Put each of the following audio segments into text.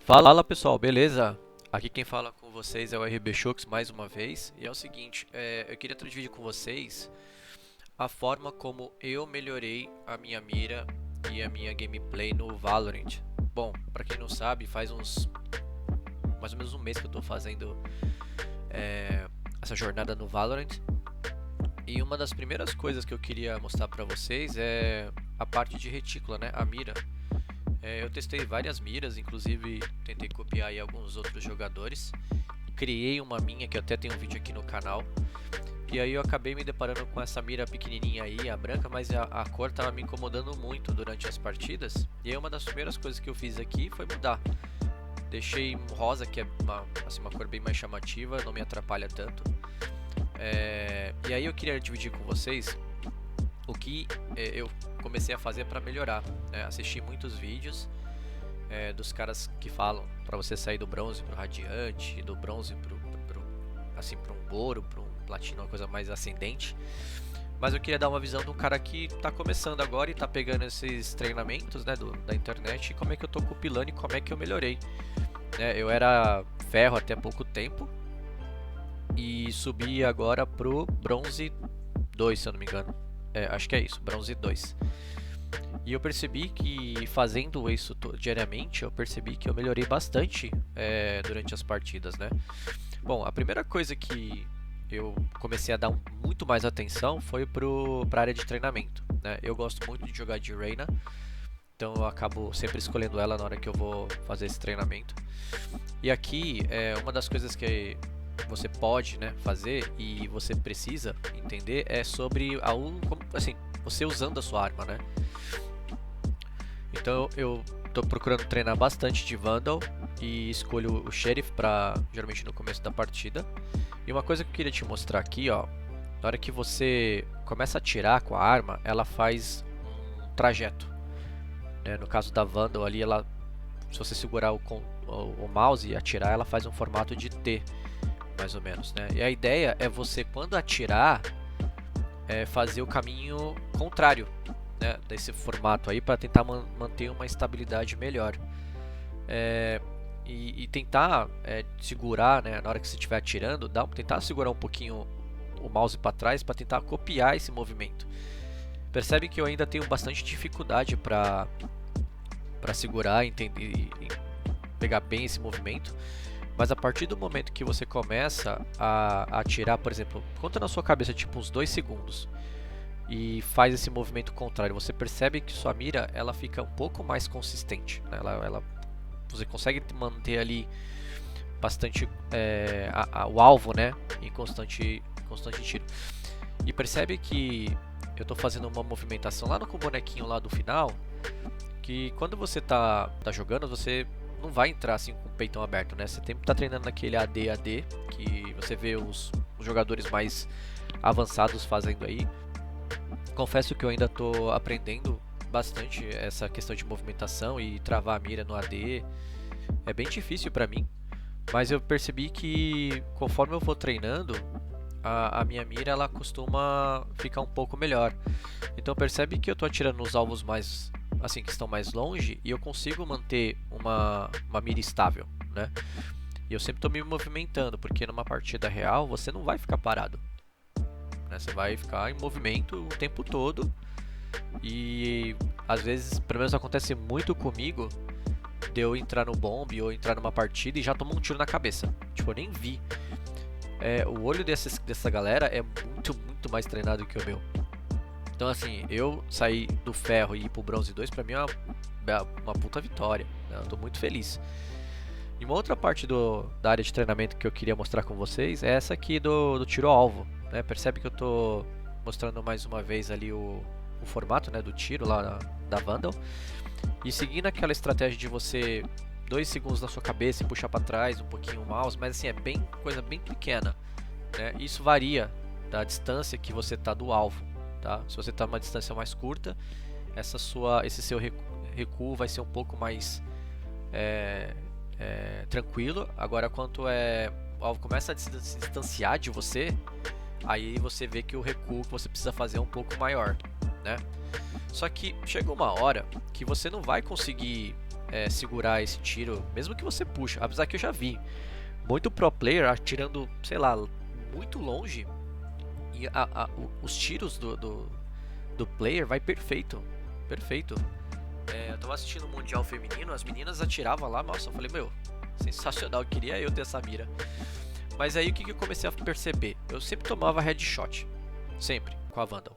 Fala pessoal, beleza? Aqui quem fala com vocês é o RB Shocks mais uma vez. E é o seguinte, eu queria dividir com vocês a forma como eu melhorei a minha mira e a minha gameplay no Valorant. Bom, pra quem não sabe, faz mais ou menos um mês que eu tô fazendo essa jornada no Valorant. E uma das primeiras coisas que eu queria mostrar pra vocês é a parte de retícula, né? A mira. Eu testei várias miras, inclusive tentei copiar aí alguns outros jogadores. Criei uma minha, que eu até tenho um vídeo aqui no canal. E aí eu acabei me deparando com essa mira pequenininha aí, a branca, mas a cor estava me incomodando muito durante as partidas. E aí uma das primeiras coisas que eu fiz aqui foi mudar. Deixei um rosa, que é uma cor bem mais chamativa, não me atrapalha tanto. E aí eu queria dividir com vocês o que eu comecei a fazer para melhorar. Assisti muitos vídeos dos caras que falam para você sair do bronze pro radiante, do bronze pro um ouro, pro um platino, uma coisa mais ascendente. Mas eu queria dar uma visão de um cara que está começando agora e está pegando esses treinamentos, né, da internet, e como é que eu estou compilando e como é que eu melhorei. Eu era ferro até pouco tempo e subi agora pro bronze 2, se eu não me engano. Acho que é isso, bronze 2. E eu percebi que fazendo isso diariamente, eu percebi que eu melhorei bastante durante as partidas, né? Bom, a primeira coisa que eu comecei a dar muito mais atenção foi para a área de treinamento, né? Eu gosto muito de jogar de Reyna, então eu acabo sempre escolhendo ela na hora que eu vou fazer esse treinamento. E aqui, uma das coisas que você pode, né, fazer e você precisa entender é sobre você usando a sua arma, né? Então eu tô procurando treinar bastante de Vandal e escolho o Sheriff geralmente no começo da partida. E uma coisa que eu queria te mostrar aqui, ó, na hora que você começa a atirar com a arma, ela faz um trajeto, né? No caso da Vandal ali, se você segurar o mouse e atirar, ela faz um formato de T, mais ou menos, né? E a ideia é você, quando atirar, fazer o caminho contrário, né, desse formato aí, para tentar manter uma estabilidade melhor. E tentar segurar, né, na hora que você estiver atirando, tentar segurar um pouquinho o mouse para trás para tentar copiar esse movimento. Percebe que eu ainda tenho bastante dificuldade para segurar, entender e pegar bem esse movimento. Mas a partir do momento que você começa a atirar, por exemplo, conta na sua cabeça tipo uns 2 segundos e faz esse movimento contrário, você percebe que sua mira ela fica um pouco mais consistente, né? Você consegue manter ali bastante o alvo, né, em constante tiro. E percebe que eu estou fazendo uma movimentação lá no bonequinho lá do final, que quando você tá jogando, você não vai entrar assim com o peitão aberto, né? Você sempre tá treinando naquele AD, que você vê os jogadores mais avançados fazendo aí. Confesso que eu ainda tô aprendendo bastante essa questão de movimentação e travar a mira no AD. É bem difícil pra mim, mas eu percebi que conforme eu vou treinando, a minha mira ela costuma ficar um pouco melhor. Então percebe que eu tô atirando nos alvos mais assim, que estão mais longe, e eu consigo manter uma mira estável, né? E eu sempre estou me movimentando, porque numa partida real você não vai ficar parado, né? Você vai ficar em movimento o tempo todo. E às vezes, pelo menos acontece muito comigo, de eu entrar no bomb ou entrar numa partida e já tomar um tiro na cabeça. Tipo, eu nem vi. O olho dessa galera é muito mais treinado que o meu. Então assim, eu sair do ferro e ir pro bronze 2 pra mim é uma puta vitória, né? Eu tô muito feliz. E uma outra parte da área de treinamento que eu queria mostrar com vocês é essa aqui do tiro ao alvo, né? Percebe que eu tô mostrando mais uma vez ali o formato, né, do tiro lá da Vandal. E seguindo aquela estratégia de você 2 segundos na sua cabeça e puxar pra trás um pouquinho o mouse, mas assim, coisa bem pequena, né? Isso varia da distância que você tá do alvo. Tá? Se você está numa distância mais curta, esse seu recuo vai ser um pouco mais tranquilo. Agora, quando o alvo começa a se distanciar de você, aí você vê que o recuo que você precisa fazer é um pouco maior, né? Só que chega uma hora que você não vai conseguir segurar esse tiro, mesmo que você puxa. Apesar que eu já vi muito pro player atirando, sei lá, muito longe e os tiros do player vai perfeito, perfeito. Eu tava assistindo o Mundial Feminino, as meninas atiravam lá, nossa, eu falei, meu, sensacional, queria eu ter essa mira. Mas aí o que eu comecei a perceber? Eu sempre tomava headshot, sempre, com a Vandal.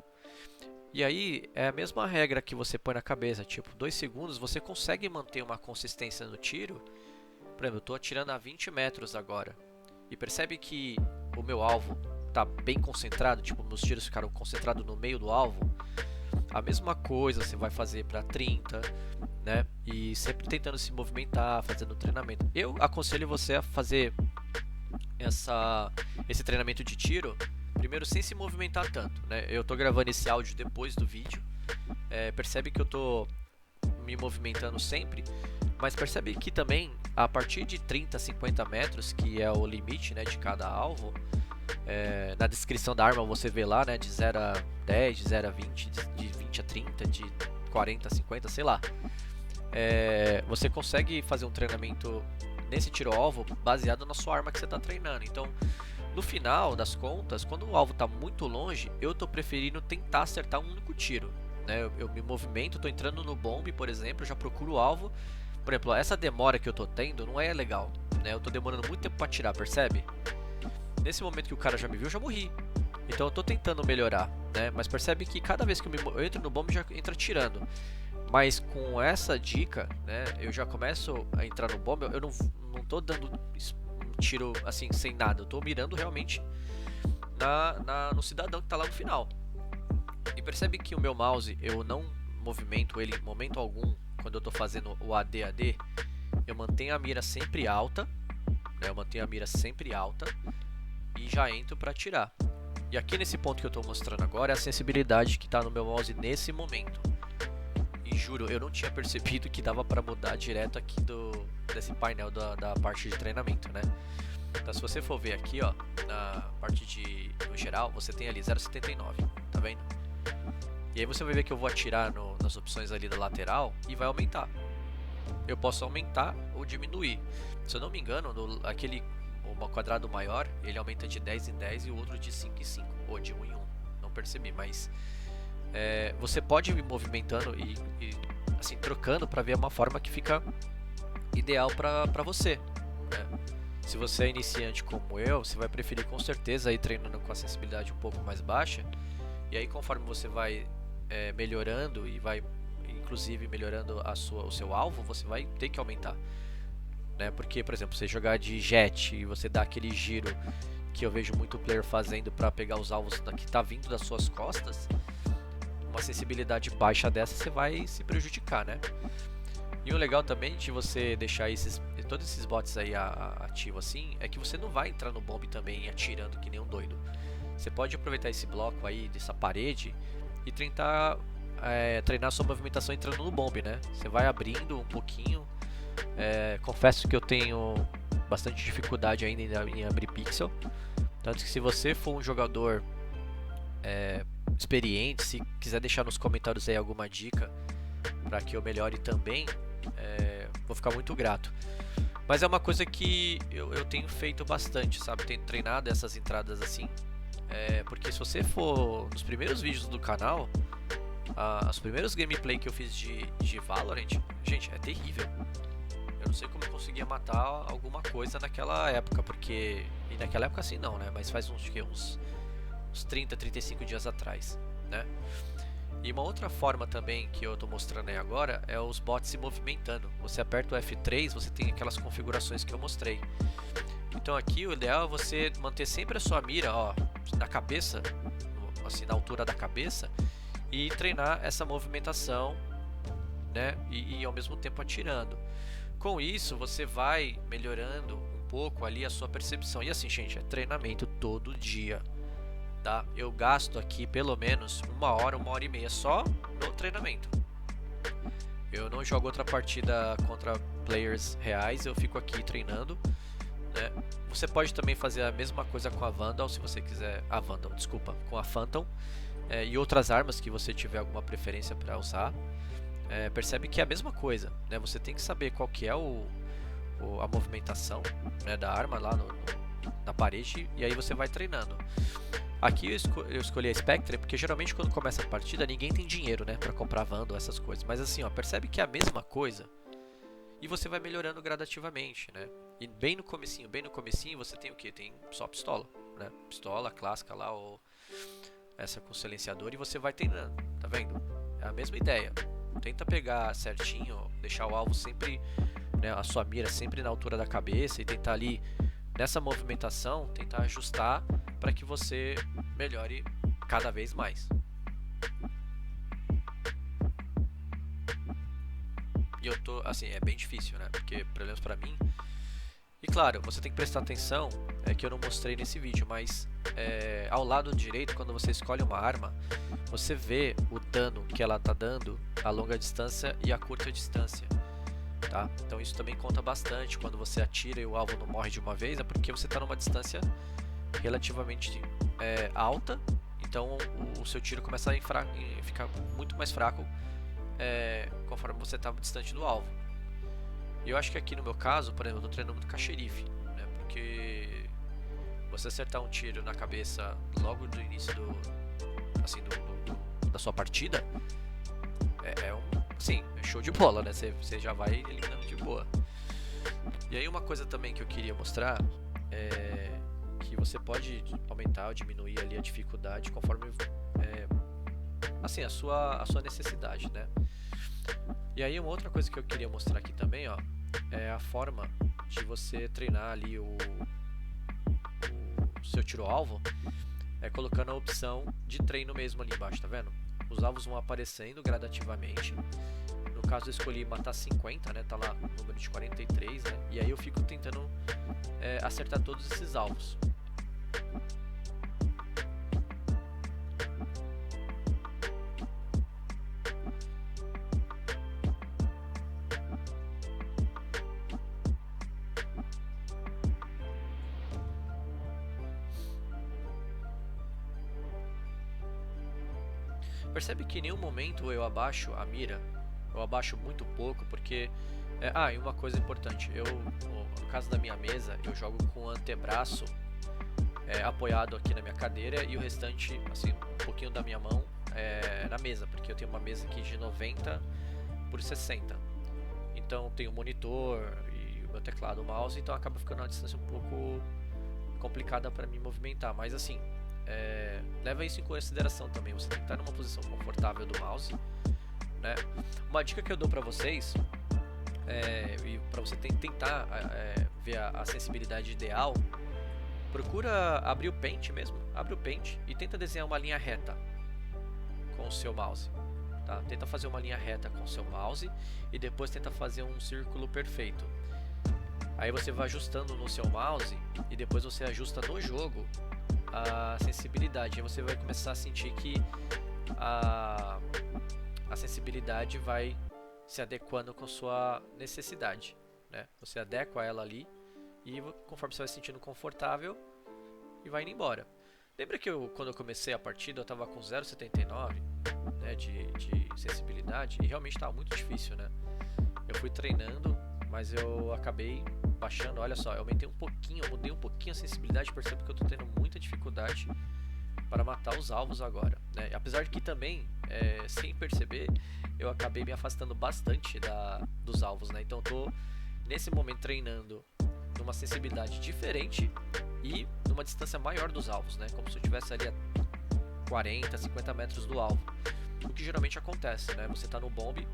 E aí é a mesma regra que você põe na cabeça, tipo, 2 segundos você consegue manter uma consistência no tiro. Por exemplo, eu tô atirando a 20 metros agora. E percebe que o meu alvo tá bem concentrado, tipo, meus tiros ficaram concentrados no meio do alvo. A mesma coisa você vai fazer para 30, né? E sempre tentando se movimentar, fazendo treinamento. Eu aconselho você a fazer esse treinamento de tiro primeiro sem se movimentar tanto, né? Eu tô gravando esse áudio depois do vídeo. Percebe que eu tô me movimentando sempre, mas percebe que também a partir de 30, 50 metros, que é o limite, né, de cada alvo, na descrição da arma você vê lá, né, de 0 a 10, de 0 a 20, de 20 a 30, de 40 a 50, sei lá. Você consegue fazer um treinamento nesse tiro-alvo baseado na sua arma que você está treinando. Então, no final das contas, quando o alvo está muito longe, eu estou preferindo tentar acertar um único tiro, né? Eu me movimento, estou entrando no bomb, por exemplo, eu já procuro o alvo. Por exemplo, essa demora que eu estou tendo não é legal, né? Eu estou demorando muito tempo para atirar, percebe? Nesse momento que o cara já me viu, eu já morri. Então eu estou tentando melhorar, né? Mas percebe que cada vez que eu entro no bomb, já entra atirando. Mas com essa dica, né, eu já começo a entrar no bomb, eu não tô dando um tiro assim, sem nada. Eu tô mirando realmente no cidadão que tá lá no final. E percebe que o meu mouse, eu não movimento ele em momento algum. Quando eu tô fazendo o AD, eu mantenho a mira sempre alta, né, eu mantenho a mira sempre alta e já entro para atirar. E aqui nesse ponto que eu tô mostrando agora é a sensibilidade que tá no meu mouse nesse momento. E juro, eu não tinha percebido que dava para mudar direto aqui desse painel da parte de treinamento, né? Então se você for ver aqui, ó, na parte no geral, você tem ali 0,79, tá vendo? E aí você vai ver que eu vou atirar nas opções ali da lateral e vai aumentar. Eu posso aumentar ou diminuir. Se eu não me engano, o quadrado maior, ele aumenta de 10 em 10 e o outro de 5 em 5, ou de 1 em 1. Não percebi, mas você pode ir movimentando e assim, trocando para ver uma forma que fica ideal para você, né? Se você é iniciante como eu, você vai preferir com certeza ir treinando com a sensibilidade um pouco mais baixa. E aí conforme você vai melhorando e vai inclusive melhorando o seu alvo, você vai ter que aumentar, né? Porque, por exemplo, você jogar de jet e você dá aquele giro que eu vejo muito player fazendo para pegar os alvos que tá vindo das suas costas, uma sensibilidade baixa dessa você vai se prejudicar, né? E o legal também de você deixar todos esses bots aí ativos assim, é que você não vai entrar no bomb também atirando que nem um doido. Você pode aproveitar esse bloco aí, dessa parede, e tentar treinar sua movimentação entrando no bomb, né? Você vai abrindo um pouquinho. Confesso que eu tenho bastante dificuldade ainda em abrir pixel. Tanto que se você for um jogador experiente, se quiser deixar nos comentários aí alguma dica para que eu melhore também, vou ficar muito grato. Mas é uma coisa que eu tenho feito bastante, sabe? Tenho treinado essas entradas assim. Porque se você for nos primeiros vídeos do canal, os primeiros gameplay que eu fiz de Valorant, gente, é terrível. Eu não sei como eu conseguia matar alguma coisa naquela época, porque... E naquela época assim não, né? Mas faz uns 30, 35 dias atrás, né? E uma outra forma também que eu tô mostrando aí agora é os bots se movimentando. Você aperta o F3, você tem aquelas configurações que eu mostrei. Então aqui o ideal é você manter sempre a sua mira, ó, na cabeça, assim, na altura da cabeça, e treinar essa movimentação, né? E ao mesmo tempo atirando. Com isso você vai melhorando um pouco ali a sua percepção. E assim, gente, é treinamento todo dia, tá? Eu gasto aqui pelo menos 1 hora e meia só no treinamento. Eu não jogo outra partida contra players reais, eu fico aqui treinando, né? Você pode também fazer a mesma coisa com a Vandal, se você quiser. Com a Phantom, e outras armas que você tiver alguma preferência para usar. percebe que é a mesma coisa, né? Você tem que saber qual que é a movimentação, né, da arma lá na parede, e aí você vai treinando. Aqui eu escolhi a Spectre porque geralmente quando começa a partida ninguém tem dinheiro, né, para comprar Vandal, essas coisas. Mas assim, ó, percebe que é a mesma coisa e você vai melhorando gradativamente, né? E bem no comecinho você tem o que? Tem só pistola, né? Pistola clássica lá, ou essa com silenciador, e você vai treinando, tá vendo? É a mesma ideia. Tenta pegar certinho, deixar o alvo sempre, né, a sua mira sempre na altura da cabeça e tentar ali nessa movimentação, tentar ajustar para que você melhore cada vez mais. E eu tô, assim, é bem difícil, né? Porque, pelo menos pra mim. E claro, você tem que prestar atenção, que eu não mostrei nesse vídeo, mas ao lado direito, quando você escolhe uma arma, você vê o dano que ela tá dando a longa distância e a curta distância. Tá? Então isso também conta bastante. Quando você atira e o alvo não morre de uma vez, é porque você está numa distância relativamente alta, então o seu tiro começa a ficar muito mais fraco conforme você está distante do alvo. E eu acho que aqui no meu caso, por exemplo, eu estou treinando muito com a xerife, né? Porque você acertar um tiro na cabeça logo do início da sua partida sim, é show de bola, né? Você já vai eliminando de boa. E aí uma coisa também que eu queria mostrar é que você pode aumentar ou diminuir ali a dificuldade conforme assim, a sua necessidade, né? E aí uma outra coisa que eu queria mostrar aqui também, ó, é a forma de você treinar ali o seu tiro-alvo, colocando a opção de treino mesmo ali embaixo, tá vendo? Os alvos vão aparecendo gradativamente. No caso eu escolhi matar 50, né? Tá lá o número de 43, né? E aí eu fico tentando acertar todos esses alvos. Percebe que em nenhum momento eu abaixo a mira, eu abaixo muito pouco, porque... e uma coisa importante, no caso da minha mesa, eu jogo com o antebraço apoiado aqui na minha cadeira e o restante, assim, um pouquinho da minha mão na mesa, porque eu tenho uma mesa aqui de 90 por 60. Então tem o monitor e o meu teclado, o mouse, então acaba ficando uma distância um pouco complicada para me movimentar, mas assim... leva isso em consideração também. Você tem que estar numa posição confortável do mouse, né? Uma dica que eu dou pra vocês e para você tentar ver a sensibilidade ideal, procura abrir o Paint mesmo, abre o Paint e tenta desenhar uma linha reta com o seu mouse, tá? Tenta fazer uma linha reta com o seu mouse e depois tenta fazer um círculo perfeito. Aí você vai ajustando no seu mouse e depois você ajusta no jogo a sensibilidade. Aí você vai começar a sentir que a sensibilidade vai se adequando com sua necessidade, né? Você adequa ela ali e conforme você vai se sentindo confortável e vai indo embora. Lembra que quando eu comecei a partida eu estava com 0,79, né, de sensibilidade e realmente estava muito difícil, né? Eu fui treinando, mas eu acabei baixando. Olha só, eu aumentei um pouquinho, eu mudei um pouquinho a sensibilidade, percebo que eu estou tendo muita dificuldade para matar os alvos agora, né? Apesar de que também, sem perceber, eu acabei me afastando bastante dos alvos, né? Então eu tô nesse momento treinando numa sensibilidade diferente e numa distância maior dos alvos, né? Como se eu estivesse ali a 40, 50 metros do alvo, o que geralmente acontece, né? Você tá no bombe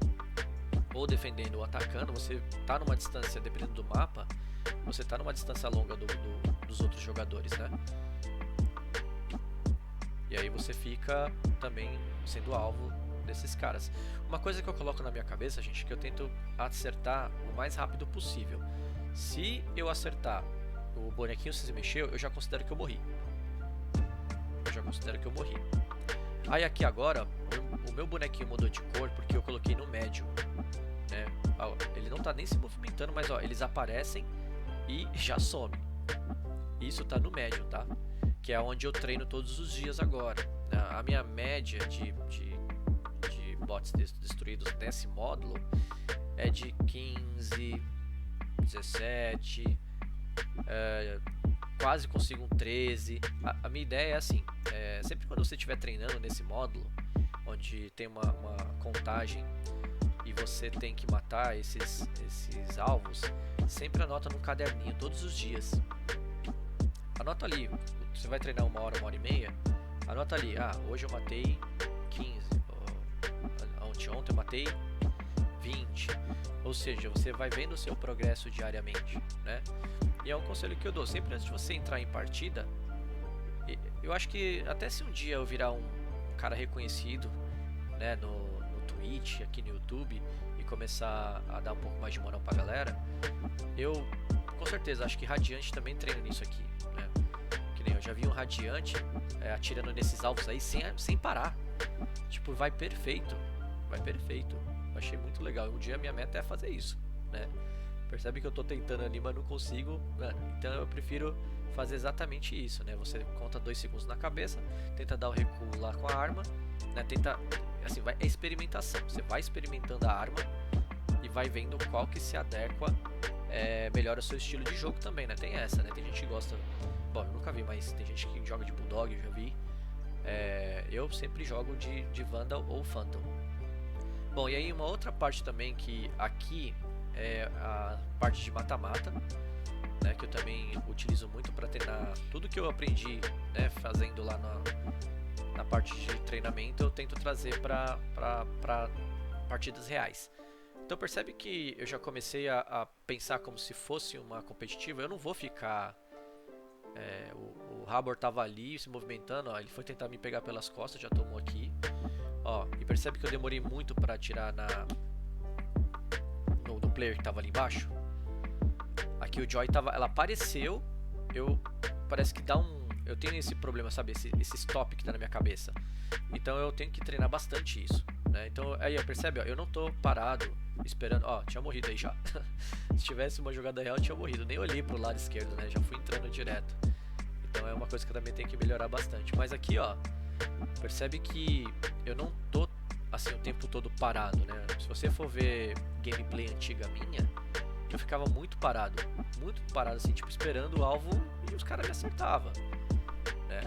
ou defendendo ou atacando, você tá numa distância, dependendo do mapa, você tá numa distância longa dos outros jogadores, né? E aí você fica também sendo alvo desses caras. Uma coisa que eu coloco na minha cabeça, gente, é que eu tento acertar o mais rápido possível. Se eu acertar o bonequinho se mexeu, eu já considero que eu morri. Aí aqui agora, o meu bonequinho mudou de cor porque eu coloquei no médio, né? Ó, ele não tá nem se movimentando, mas ó, eles aparecem e já somem. Isso tá no médio, tá? Que é onde eu treino todos os dias agora. A minha média de bots destruídos nesse módulo é de 15, 17, quase consigo um 13. A minha ideia é assim, sempre quando você estiver treinando nesse módulo, onde tem uma contagem e você tem que matar esses alvos, sempre anota no caderninho todos os dias. Anota ali, você vai treinar 1 hora, 1 hora e meia, anota ali, hoje eu matei 15, ontem eu matei 20, ou seja, você vai vendo o seu progresso diariamente, né? E é um conselho que eu dou, sempre antes de você entrar em partida, eu acho que até se um dia eu virar um cara reconhecido, né, no Twitch, aqui no YouTube, e começar a dar um pouco mais de moral pra galera, eu com certeza acho que Radiante também treina nisso aqui, né? Que nem eu já vi um Radiante atirando nesses alvos aí sem parar, tipo, vai perfeito. Eu achei muito legal. Um dia a minha meta é fazer isso, né? Percebe que eu tô tentando ali, mas não consigo, né? Então eu prefiro fazer exatamente isso, né? Você conta 2 segundos na cabeça, tenta dar o recuo lá com a arma, né? Tenta, assim, é experimentação. Você vai experimentando a arma e vai vendo qual que se adequa melhor ao seu estilo de jogo também, né? Tem essa, né? Tem gente que gosta... Bom, eu nunca vi, mas tem gente que joga de Bulldog, eu já vi. Eu sempre jogo de Vandal ou Phantom. Bom, e aí uma outra parte também que aqui é a parte de mata-mata, né, que eu também utilizo muito para treinar tudo que eu aprendi, né, fazendo lá na parte de treinamento, eu tento trazer para partidas reais. Então percebe que eu já comecei a pensar como se fosse uma competitiva. Eu não vou ficar... o Rabor tava ali se movimentando, ó, ele foi tentar me pegar pelas costas, já tomou aqui. Ó, e percebe que eu demorei muito para atirar no player que tava ali embaixo. Aqui o Joy tava, ela apareceu, parece que dá eu tenho esse problema, sabe, esse stop que tá na minha cabeça. Então eu tenho que treinar bastante isso, né? Então aí, percebe, ó, eu não tô parado esperando, ó, tinha morrido aí já. Se tivesse uma jogada real, eu tinha morrido. Nem olhei pro lado esquerdo, né? Já fui entrando direto. Então é uma coisa que eu também tenho que melhorar bastante. Mas aqui, ó, percebe que eu não tô assim o tempo todo parado, né? Se você for ver gameplay antiga minha, eu ficava muito parado assim, tipo, esperando o alvo e os caras me acertavam, né?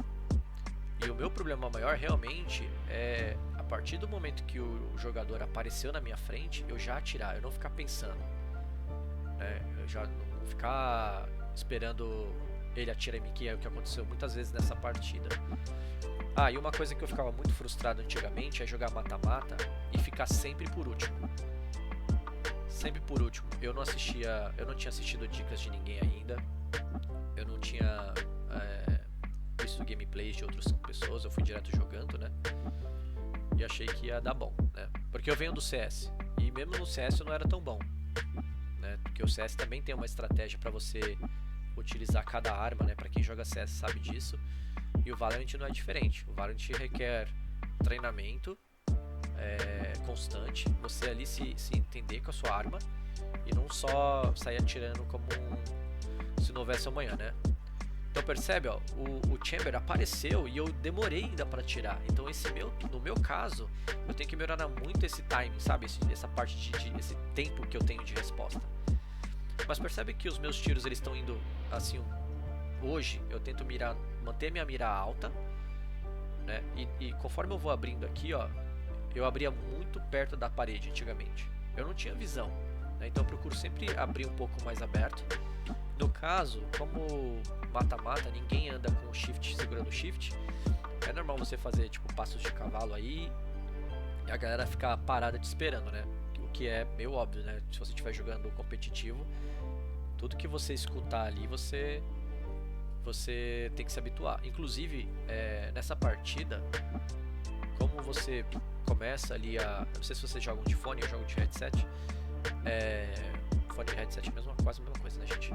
E o meu problema maior realmente é a partir do momento que o jogador apareceu na minha frente, eu já atirar, eu não ficar pensando, né? Eu já não ficar esperando ele atirar em mim, que é o que aconteceu muitas vezes nessa partida. E uma coisa que eu ficava muito frustrado antigamente é jogar mata-mata e ficar sempre por último. Sempre por último. Eu não tinha assistido dicas de ninguém ainda. Eu não tinha visto gameplays de outras pessoas. Eu fui direto jogando, né? E achei que ia dar bom, né? Porque eu venho do CS. E mesmo no CS eu não era tão bom, né? Porque o CS também tem uma estratégia para você utilizar cada arma, né? Para quem joga CS sabe disso. E o Valorant não é diferente. O Valorant requer treinamento constante, você ali se entender com a sua arma e não só sair atirando como se não houvesse amanhã, né? Então percebe, ó, o Chamber apareceu e eu demorei ainda para atirar. Então no meu caso, eu tenho que melhorar muito esse timing, sabe? Essa parte esse tempo que eu tenho de resposta. Mas percebe que os meus tiros eles estão indo assim. Hoje eu tento manter minha mira alta, né? E conforme eu vou abrindo aqui, ó, eu abria muito perto da parede antigamente. Eu não tinha visão, né? Então eu procuro sempre abrir um pouco mais aberto. No caso, como mata-mata, ninguém anda com o shift, segurando o shift. É normal você fazer tipo passos de cavalo aí e a galera ficar parada te esperando, né? O que é meio óbvio, né? Se você estiver jogando competitivo, tudo que você escutar ali, você tem que se habituar. Inclusive, nessa partida, como você começa ali não sei se você joga de fone ou joga de headset. Fone e headset é quase a mesma coisa, né, gente?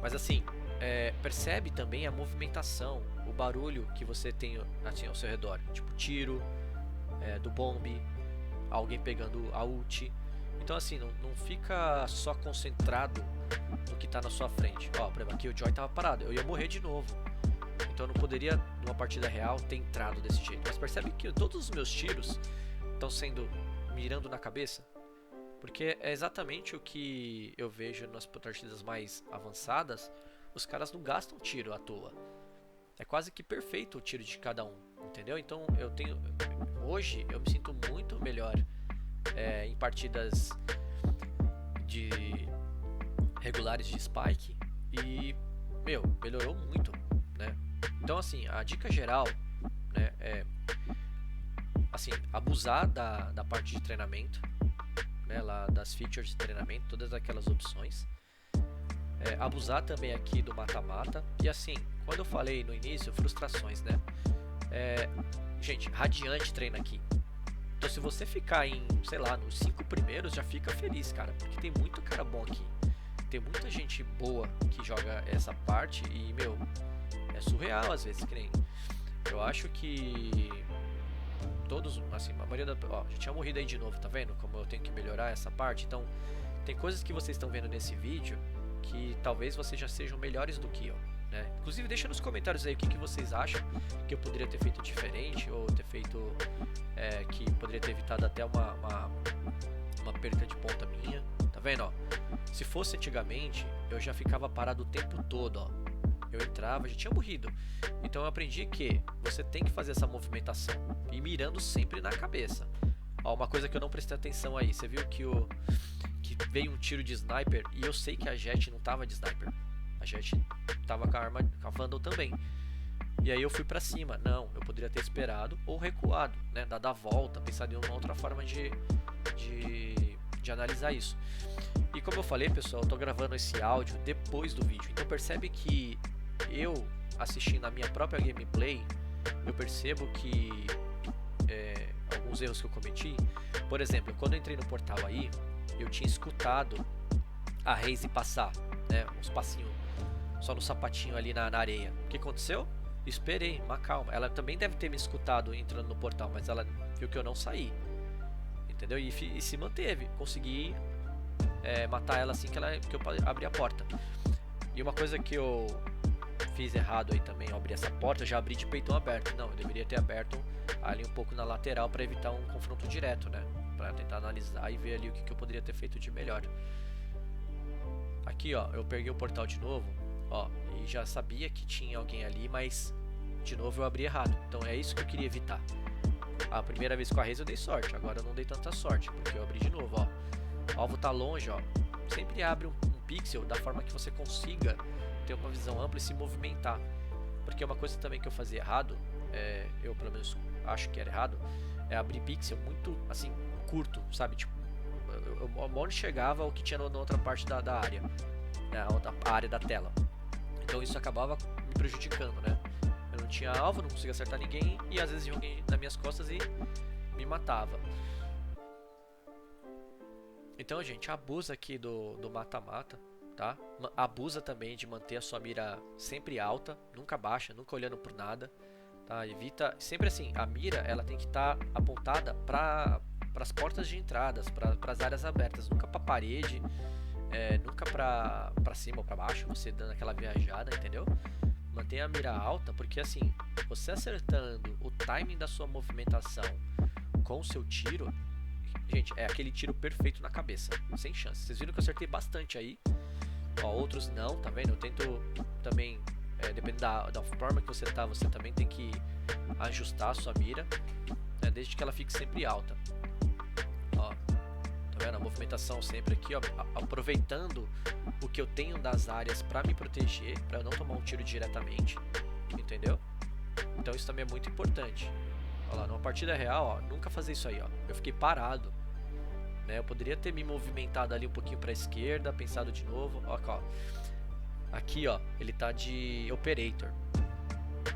Mas assim, percebe também a movimentação, o barulho que você tem assim, ao seu redor. Tipo tiro, do bombe, alguém pegando a ult. Então assim, não fica só concentrado no que está na sua frente. Ó, por exemplo, aqui o Joy estava parado, eu ia morrer de novo. Então eu não poderia, numa partida real, ter entrado desse jeito. Mas percebe que todos os meus tiros estão sendo mirando na cabeça? Porque é exatamente o que eu vejo nas partidas mais avançadas. Os caras não gastam tiro à toa. É quase que perfeito o tiro de cada um, entendeu? Então hoje eu me sinto muito melhor em partidas de regulares de Spike e, melhorou muito, né? Então assim, a dica geral, né, é assim, abusar da parte de treinamento, né, lá das features de treinamento, todas aquelas opções. Abusar também aqui do mata-mata. E assim, quando eu falei no início, frustrações, né? Gente, Radiante treina aqui. Então se você ficar em, sei lá, nos 5 primeiros, já fica feliz, cara. Porque tem muito cara bom aqui. Tem muita gente boa que joga essa parte e, é surreal às vezes, que nem... Eu acho que... todos, assim, a maioria já tinha morrido aí de novo, tá vendo? Como eu tenho que melhorar essa parte. Então, tem coisas que vocês estão vendo nesse vídeo que talvez vocês já sejam melhores do que eu, né? Inclusive, deixa nos comentários aí o que vocês acham que eu poderia ter feito diferente, ou ter feito que poderia ter evitado até uma perca de ponta minha. Tá vendo, ó? Se fosse antigamente, eu já ficava parado o tempo todo, ó. Eu entrava, já tinha morrido. Então eu aprendi que você tem que fazer essa movimentação e mirando sempre na cabeça. Ó, uma coisa que eu não prestei atenção aí, você viu que veio um tiro de sniper e eu sei que a Jett não tava de sniper. A Jett tava com a arma, com a Vandal também. E aí eu fui pra cima. Não, eu poderia ter esperado ou recuado, né? Dado a volta, pensado em uma outra forma de analisar isso. E como eu falei, pessoal, eu tô gravando esse áudio depois do vídeo. Então percebe que eu, assistindo a minha própria gameplay, eu percebo que alguns erros que eu cometi. Por exemplo, quando eu entrei no portal aí, eu tinha escutado a Raze passar, né, uns passinhos só no sapatinho ali na areia. O que aconteceu? Esperei, uma calma. Ela também deve ter me escutado entrando no portal, mas ela viu que eu não saí, entendeu? E se manteve. Consegui matar ela assim que eu abri a porta. E uma coisa que eu fiz errado aí também, eu abri essa porta, já abri de peitão aberto. Não, eu deveria ter aberto ali um pouco na lateral para evitar um confronto direto, né? Para tentar analisar e ver ali o que eu poderia ter feito de melhor. Aqui, ó, eu peguei o portal de novo, ó, e já sabia que tinha alguém ali, mas de novo eu abri errado. Então é isso que eu queria evitar. A primeira vez com a Raze eu dei sorte, agora eu não dei tanta sorte, porque eu abri de novo, ó. O alvo tá longe, ó. Sempre abre um pixel da forma que você consiga ter uma visão ampla e se movimentar. Porque uma coisa também que eu fazia errado, eu pelo menos acho que era errado, é abrir pixel muito, assim, curto, sabe? Tipo, onde chegava o que tinha na outra parte da área, né? A área da tela. Então isso acabava me prejudicando, né? Eu não tinha alvo, não conseguia acertar ninguém e às vezes vinha alguém nas minhas costas e me matava. Então, gente, abusa aqui do mata-mata, tá? Abusa também de manter a sua mira sempre alta, nunca baixa, nunca olhando por nada, tá? Evita, sempre assim, a mira ela tem que estar apontada para as portas de entradas, para as áreas abertas, nunca para a parede, nunca para cima ou para baixo, você dando aquela viajada, entendeu? Mantenha a mira alta, porque assim, você acertando o timing da sua movimentação com o seu tiro, gente, é aquele tiro perfeito na cabeça, sem chance. Vocês viram que eu acertei bastante aí, ó, outros não, tá vendo? Eu tento também, dependendo da forma que você tá, você também tem que ajustar a sua mira, né, desde que ela fique sempre alta. Ó, tá vendo? A movimentação sempre aqui, ó, aproveitando o que eu tenho das áreas pra me proteger, pra eu não tomar um tiro diretamente, entendeu? Então isso também é muito importante. Olha lá, numa partida real, ó, nunca fazer isso aí, ó. Eu fiquei parado, né? Eu poderia ter me movimentado ali um pouquinho pra esquerda, pensado de novo. Ó, aqui, ó, ele tá de Operator,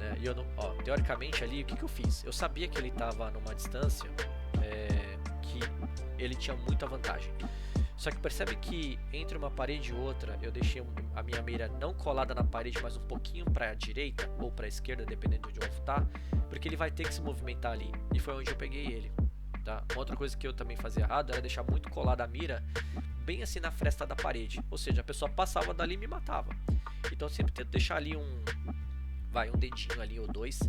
né? E eu não, ó, teoricamente ali, o que eu fiz? Eu sabia que ele tava numa distância que ele tinha muita vantagem. Só que percebe que entre uma parede e outra, eu deixei a minha mira não colada na parede, mas um pouquinho para a direita ou para a esquerda, dependendo de onde tá, porque ele vai ter que se movimentar ali. E foi onde eu peguei ele, tá? Outra coisa que eu também fazia errado era deixar muito colada a mira bem assim na fresta da parede, ou seja, a pessoa passava dali e me matava. Então eu sempre tento deixar ali um dedinho ali ou dois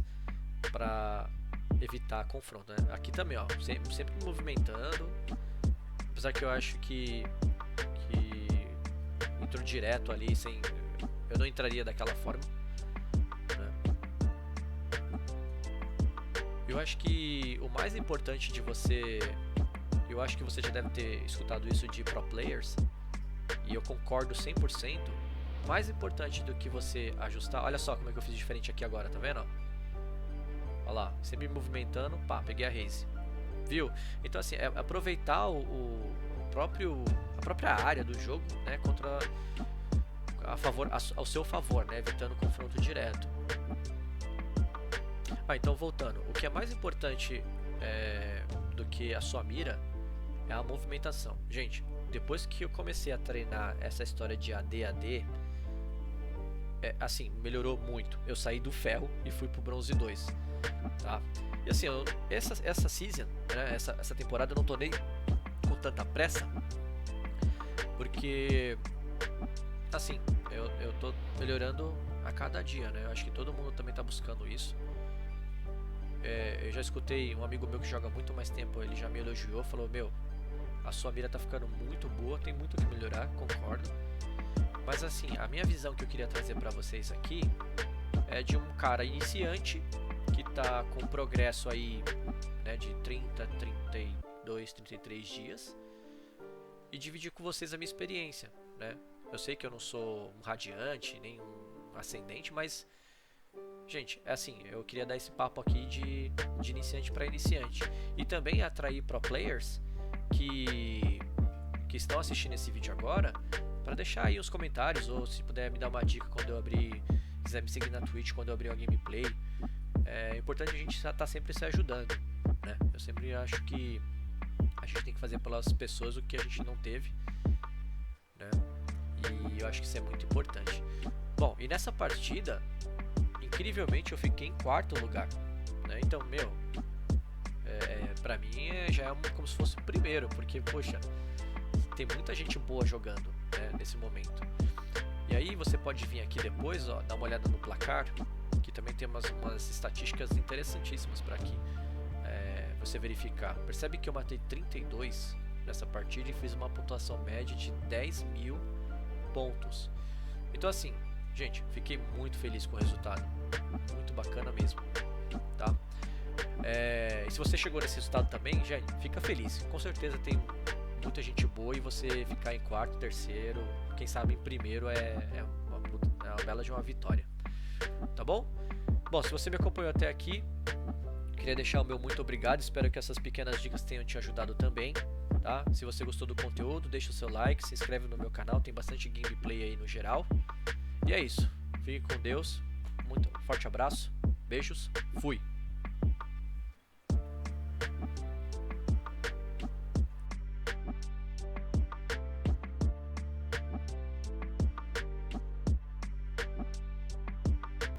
para evitar confronto, né? Aqui também, ó, sempre me movimentando, apesar que eu acho que entrou direto ali, sem, eu não entraria daquela forma, né? Eu acho que o mais importante de você, eu acho que você já deve ter escutado isso de pro players, e eu concordo 100%. Mais importante do que você ajustar, olha só como é que eu fiz diferente aqui agora, tá vendo? Olha lá, sempre me movimentando, pá, peguei a raise, viu? Então assim, é aproveitar a própria área do jogo, né, contra ao seu favor, né, evitando confronto direto. Então voltando, o que é mais importante do que a sua mira é a movimentação. Gente, depois que eu comecei a treinar essa história de AD, assim, melhorou muito. Eu saí do ferro e fui pro bronze 2, tá? E assim, essa season, né, essa temporada eu não tô nem com tanta pressa, porque assim, eu tô melhorando a cada dia, né? Eu acho que todo mundo também tá buscando isso. Eu já escutei um amigo meu que joga muito mais tempo, ele já me elogiou, falou: meu, a sua mira tá ficando muito boa, tem muito o que melhorar, concordo. Mas assim, a minha visão que eu queria trazer pra vocês aqui é de um cara iniciante que tá com progresso aí, né, de 30, 32, 33 dias, e dividir com vocês a minha experiência, né? Eu sei que eu não sou um radiante, nem um ascendente, mas gente, é assim, eu queria dar esse papo aqui de iniciante para iniciante e também atrair pro players que estão assistindo esse vídeo agora, para deixar aí os comentários, ou se puder me dar uma dica quando eu abrir, quiser me seguir na Twitch quando eu abrir uma gameplay. É importante a gente estar sempre se ajudando, né? Eu sempre acho que a gente tem que fazer pelas pessoas o que a gente não teve, né? E eu acho que isso é muito importante. Bom, e nessa partida, incrivelmente eu fiquei em quarto lugar, né? Então, meu, pra mim já é como se fosse o primeiro, porque, poxa, tem muita gente boa jogando, né, nesse momento. E aí você pode vir aqui depois, ó, dar uma olhada no placar, que também tem umas estatísticas interessantíssimas para aqui você verificar. Percebe que eu matei 32 nessa partida e fiz uma pontuação média de 10.000 pontos. Então assim, gente, fiquei muito feliz com o resultado, muito bacana mesmo, tá? E se você chegou nesse resultado também, gente, fica feliz. Com certeza tem muita gente boa, e você ficar em quarto, terceiro, quem sabe em primeiro é uma bela de uma vitória, tá bom? Bom, se você me acompanhou até aqui, queria deixar o meu muito obrigado, espero que essas pequenas dicas tenham te ajudado também, tá? Se você gostou do conteúdo, deixa o seu like, se inscreve no meu canal, tem bastante gameplay aí no geral. E é isso, fique com Deus, muito forte abraço, beijos, fui!